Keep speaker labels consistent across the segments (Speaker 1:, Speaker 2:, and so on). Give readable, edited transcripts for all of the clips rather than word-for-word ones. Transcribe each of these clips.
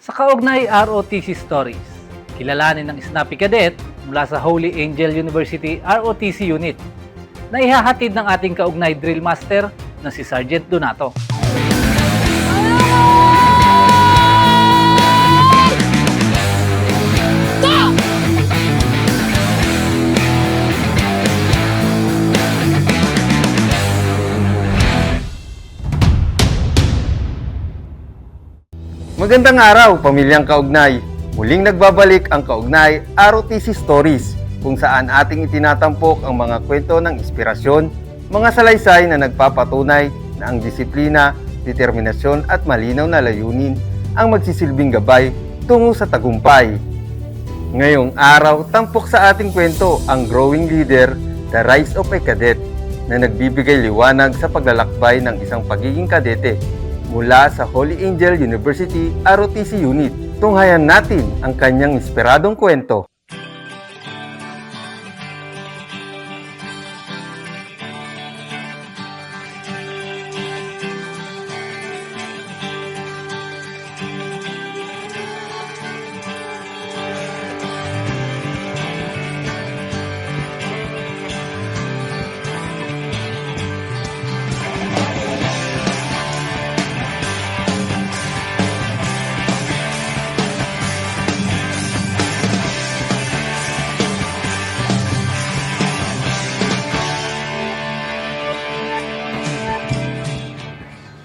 Speaker 1: Sa kaugnay ROTC Stories, kilalanin ng Snappy Cadet mula sa Holy Angel University ROTC Unit na ihahatid ng ating kaugnay drill master na si Sergeant Donato.
Speaker 2: Magandang araw, pamilyang kaugnay. Muling nagbabalik ang kaugnay ROTC Stories, kung saan ating itinatampok ang mga kwento ng inspirasyon, mga salaysay na nagpapatunay na ang disiplina, determinasyon at malinaw na layunin ang magsisilbing gabay tungo sa tagumpay. Ngayong araw, tampok sa ating kwento ang growing leader, The Rise of a Cadet, na nagbibigay liwanag sa paglalakbay ng isang pagiging kadete mula sa Holy Angel University ROTC Unit. Tunghayan natin ang kanyang inspiradong kwento.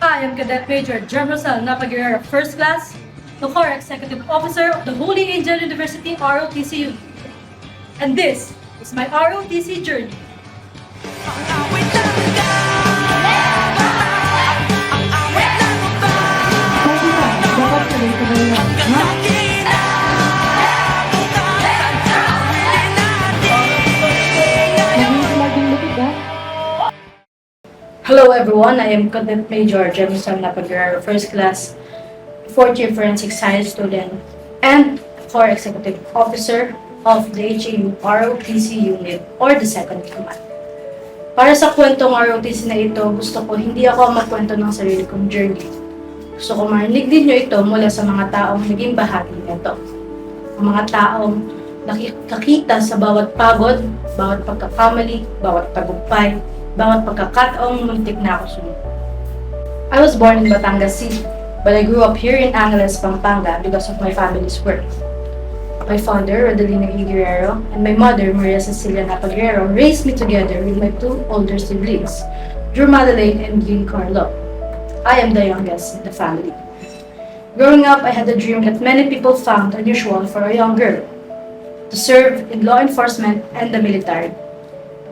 Speaker 3: I am Cadet Major Jem Rosel Napaguerrero, First Class, the Corps Executive Officer of the Holy Angel University ROTC Unit. And this is my ROTC journey. Hello everyone, I am Cadet Major Jem Rosel Napaguerrero, First Class, 4th year Forensic Science student, and Corps Executive Officer of the HAU ROTC Unit or the Second Command. Para sa kwentong ROTC na ito, gusto ko hindi ako magkwento ng sarili kong journey. Gusto ko marinig din nyo ito mula sa mga taong naging bahagi nito. Ang mga taong nakikita sa bawat pagod, bawat pagkakamali, bawat tagumpay, bawat pagkakataong muntik na ako sumunod. I was born in Batangas City, but I grew up here in Angeles, Pampanga because of my family's work. My father, Rodelina E. Guerrero, and my mother, Maria Cecilia Napaguerrero, raised me together with my two older siblings, Drew Madeleine and Jean Carlo. I am the youngest in the family. Growing up, I had a dream that many people found unusual for a young girl, to serve in law enforcement and the military.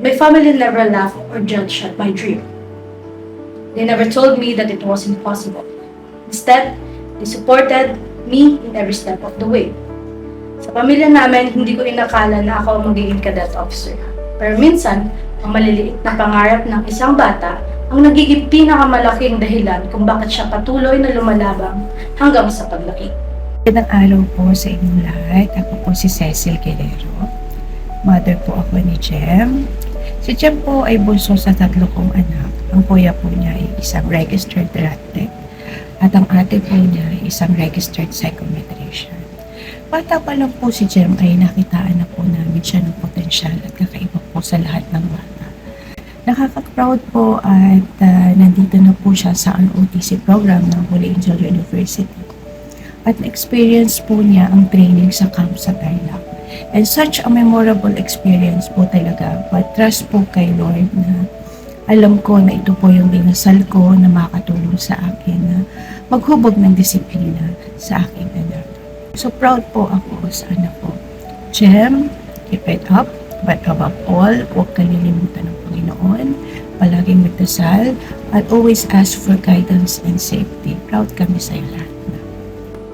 Speaker 3: My family never laughed or judged at my dream. They never told me that it was impossible. Instead, they supported me in every step of the way. Sa pamilya namin, hindi ko inakala na ako ang magiging cadet officer. Pero minsan, ang maliliit na pangarap ng isang bata ang nagiging pinakamalaking dahilan kung bakit siya patuloy na lumalabang hanggang sa paglaki.
Speaker 4: Magandang araw po sa inyong lahat. Ako po si Cecil Guerrero. Mother po ako ni Jem. Si Jem po ay bunso sa 3 kong anak. Ang kuya po niya ay isang registered rat tech at ang ate po niya ay isang registered psychometrician. Bata pa lang po si Jem ay nakitaan na po namin siya ng potensyal at kakaiba po sa lahat ng bata. Nakaka-proud po at nandito na po siya sa ROTC program ng Holy Angel University. At na-experience po niya ang training sa camp sa Tarlac. And such a memorable experience po talaga. But trust po kay Lord na alam ko na ito po yung dinasal ko na makatulong sa akin na maghubog ng disiplina sa aking anak. So proud po ako sa anak ko. Jem, keep it up. But above all, huwag kalilimutan ng Panginoon. Palaging magdasal at always ask for guidance and safety. Proud kami sa iyo lahat.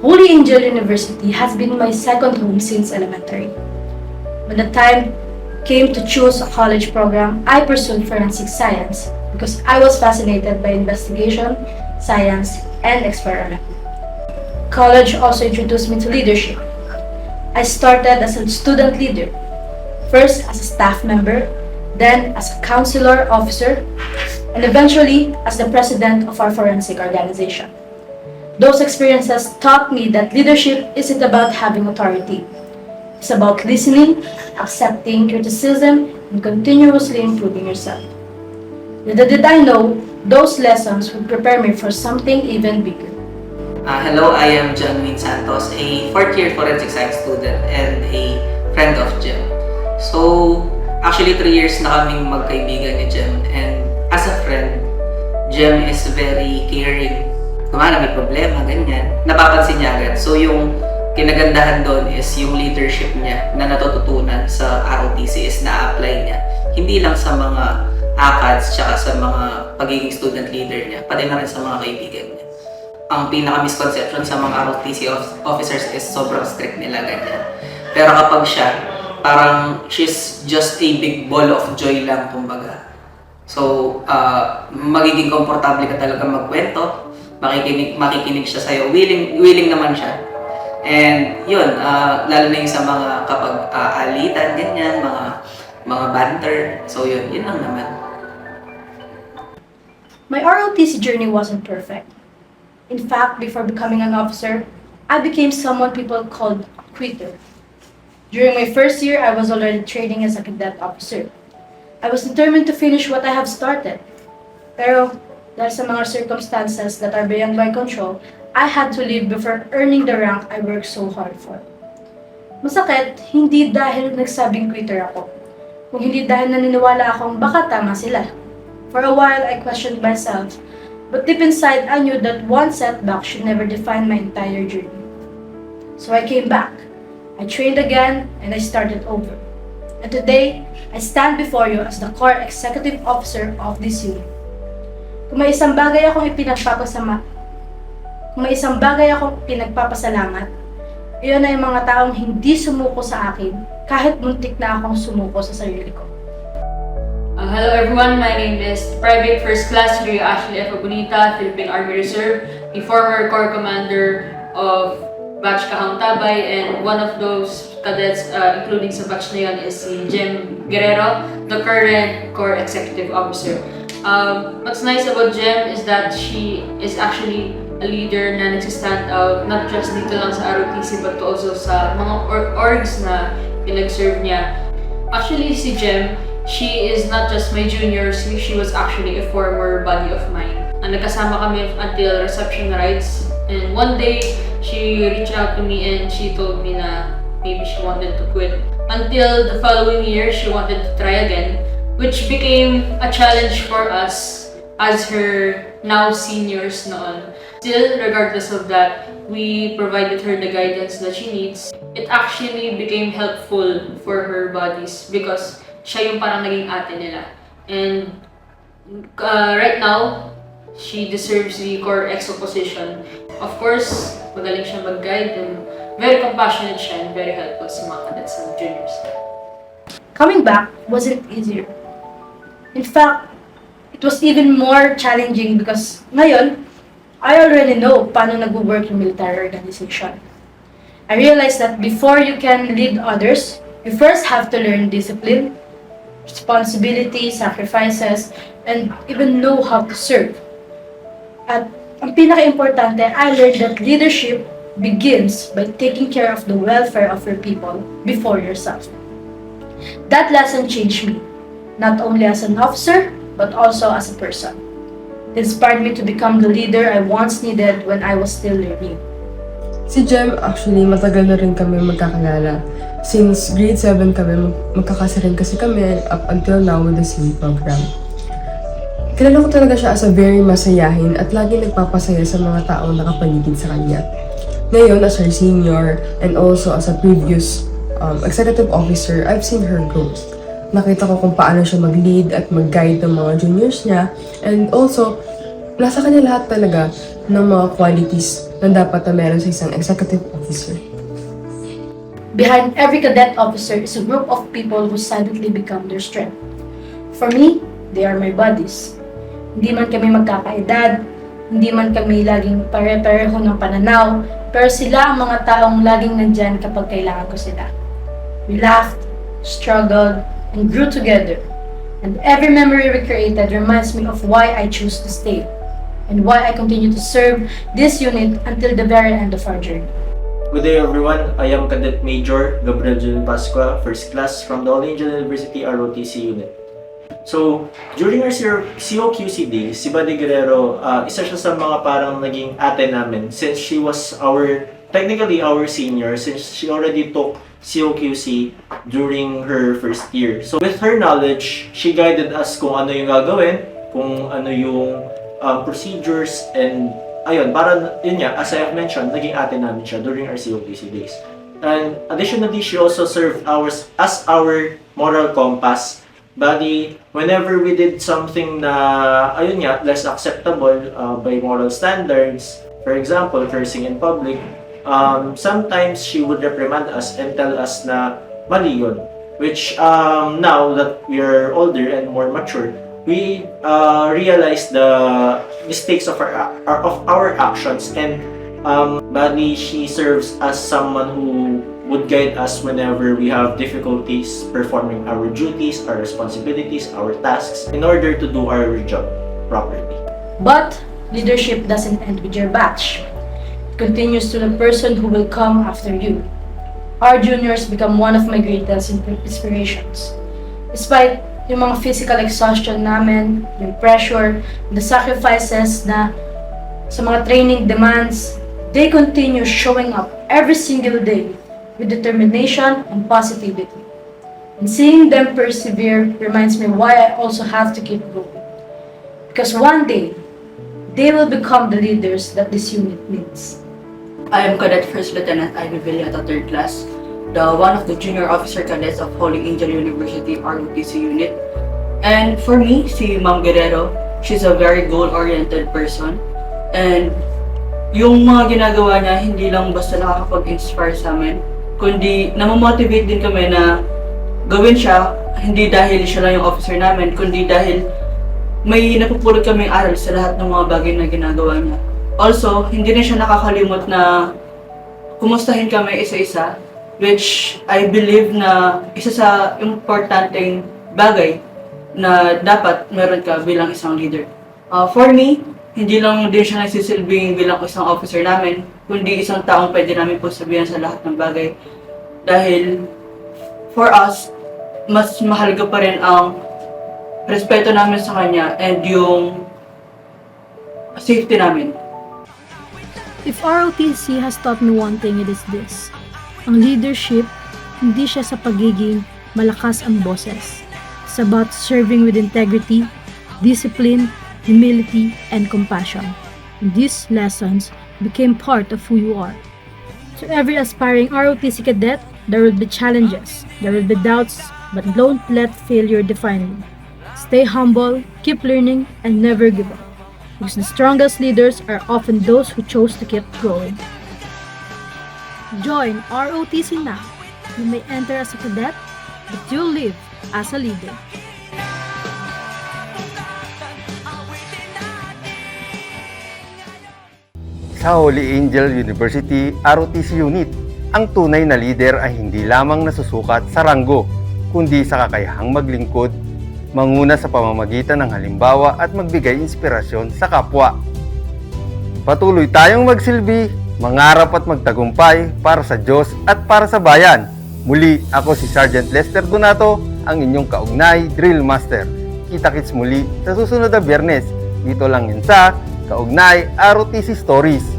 Speaker 3: Holy Angel University has been my second home since elementary. When the time came to choose a college program, I pursued forensic science because I was fascinated by investigation, science, and experiment. College also introduced me to leadership. I started as a student leader, first as a staff member, then as a counselor officer, and eventually as the president of our forensic organization. Those experiences taught me that leadership isn't about having authority. It's about listening, accepting criticism, and continuously improving yourself. Little did I know, those lessons would prepare me for something even bigger.
Speaker 5: Hello, I am John Win Santos, a fourth-year forensic science student and a friend of Jem. So, actually 3 years na kaming magkaibigan ni Jem, and as a friend, Jem is very caring. Kung may problema, ganyan, napapansin niya agad. So, yung kinagandahan doon is yung leadership niya na natututunan sa ROTC is na-apply niya. Hindi lang sa mga ACADS tsaka sa mga pagiging student leader niya, pati na rin sa mga kaibigan niya. Ang pinaka-misconception sa mga ROTC officers is sobrang strict nila, ganyan. Pero kapag siya, parang she's just a big ball of joy lang, kumbaga. So, magiging komportable ka talaga magkwento, makikinig siya sa'yo, willing naman siya. And yun, lalo na yung sa mga kapag alitan, ganyan, mga banter. So yun lang naman.
Speaker 3: My ROTC journey wasn't perfect. In fact, before becoming an officer, I became someone people called a quitter. During my first year, I was already training as a cadet officer. I was determined to finish what I have started. Pero, dahil sa mga circumstances that are beyond my control, I had to leave before earning the rank I worked so hard for. Masakit, hindi dahil nagsabing quitter ako. Kung hindi dahil naniniwala akong baka tama sila. For a while, I questioned myself, but deep inside, I knew that one setback should never define my entire journey. So I came back. I trained again, and I started over. And today, I stand before you as the core executive officer of this unit. Kung may isang bagay akong pinagpapasalamat, iyon ay mga taong hindi sumuko sa akin kahit muntik na akong sumuko sa sarili ko.
Speaker 6: Hello everyone, my name is Private First Class Rio Ashley F. Bonita, Philippine Army Reserve, a former Corps Commander of Batch Kahang Tabay, and one of those cadets, including sa batch na yun, is si Jem Guerrero, the current Corps Executive Officer. What's nice about Jem is that she is actually a leader na nagsistand out, not just dito lang sa ROTC but also sa mga orgs na pinag-serve niya. Actually, si Jem, she is not just my junior, she was actually a former buddy of mine. Nagkasama kami until reception rites, and one day, she reached out to me and she told me na maybe she wanted to quit. Until the following year, she wanted to try again, which became a challenge for us as her now seniors noon. Still, regardless of that, we provided her the guidance that she needs. It actually became helpful for her buddies because siya yung parang naging ate nila. And right now, she deserves the Corps EXO position. Of course, magaling siya mag-guide and very compassionate siya and very helpful sa mga cadets and juniors.
Speaker 3: Coming back wasn't easier. In fact, it was even more challenging because ngayon, I already know paano nag-work yung military organization. I realized that before you can lead others, you first have to learn discipline, responsibility, sacrifices, and even know how to serve. At ang pinaka-importante, I learned that leadership begins by taking care of the welfare of your people before yourself. That lesson changed me, not only as an officer, but also as a person. It inspired me to become the leader I once needed when I was still learning.
Speaker 7: Si Jem, actually, matagal na rin kami magkakalala. Since grade 7 kami, magkakasa rin kasi kami up until now with the same program. Kilala ko talaga siya as a very masayahin at lagi nagpapasaya sa mga taong nakapaligid sa kanya. Ngayon, as her senior and also as a previous executive officer, I've seen her growth. Nakita ko kung paano siya mag-lead at mag-guide ng mga juniors niya, and also, nasa kanya lahat talaga ng mga qualities na dapat na meron sa isang executive officer.
Speaker 3: Behind every cadet officer is a group of people who silently become their strength. For me, they are my buddies. Hindi man kami magkakaedad, hindi man kami laging pare-pareho ng pananaw, pero sila ang mga taong laging nandyan kapag kailangan ko sila. We laughed, struggled, and grew together. And every memory we created reminds me of why I choose to stay. and why I continue to serve this unit until the very end of our journey.
Speaker 8: Good day everyone, I am Cadet Major Gabriel Jun Pascua, first class from the Holy Angel University ROTC unit. So, during our COQC day, si Buddy Guerrero, isa siya sa mga parang naging ate namin since she was technically our senior since she already took COQC during her first year. So, with her knowledge, she guided us kung ano yung gagawin, kung ano yung procedures, and ayun, para yun nga, as I have mentioned, naging ate namin siya during our COQC days. And additionally, she also served as our moral compass. Bali, whenever we did something na, ayun nga, less acceptable by moral standards, for example, cursing in public, sometimes she would reprimand us and tell us na mali yun. Which, now that we are older and more mature, we realize the mistakes of our actions, and bali, she serves as someone who would guide us whenever we have difficulties performing our duties, our responsibilities, our tasks, in order to do our job properly.
Speaker 3: But leadership doesn't end with your batch. It continues to the person who will come after you. Our juniors become one of my greatest inspirations. Despite yung mga physical exhaustion namin, yung pressure, the sacrifices na sa mga training demands, they continue showing up every single day with determination and positivity. And seeing them persevere reminds me why I also have to keep going. Because one day, they will become the leaders that this unit needs.
Speaker 9: I am Cadet First Lieutenant Ivy Villata, 3rd class, one of the junior officer cadets of Holy Angel University ROTC unit. And for me, si Ma'am Guerrero, she's a very goal-oriented person. And yung mga ginagawa niya, hindi lang basta nakakapag-inspire sa amin, kundi namamotivate din kami na gawin siya, hindi dahil siya lang yung officer namin, kundi dahil may napupulot kaming aral sa lahat ng mga bagay na ginagawa niya. Also, hindi rin siya nakakalimot na kumustahin kami isa-isa, which I believe na isa sa importanteng bagay na dapat meron ka bilang isang leader. For me, hindi lang din siya nagsisilbing bilang isang officer namin, kundi isang taong pwede namin po sabihan sa lahat ng bagay. Dahil, for us, mas mahalaga pa rin ang respeto namin sa kanya and yung safety namin.
Speaker 10: If ROTC has taught me one thing, it is this. Ang leadership, hindi siya sa pagiging malakas ang boses. It's about serving with integrity, discipline, humility, and compassion. And these lessons became part of who you are. To every aspiring ROTC cadet, there will be challenges, there will be doubts, but don't let failure define you. Stay humble, keep learning, and never give up. Because the strongest leaders are often those who chose to keep growing. Join ROTC now. You may enter as a cadet, but you'll live as a leader.
Speaker 2: Sa Holy Angel University ROTC unit, ang tunay na leader ay hindi lamang nasusukat sa ranggo, kundi sa kakayahang maglingkod, manguna sa pamamagitan ng halimbawa at magbigay inspirasyon sa kapwa. Patuloy tayong magsilbi, mangarap at magtagumpay para sa Diyos at para sa bayan. Muli, ako si Sergeant Lester Donato, ang inyong kaugnay Drill Master. Kita-kits muli sa susunod na Biyernes, dito lang yun sa Kaugnay ROTC Stories.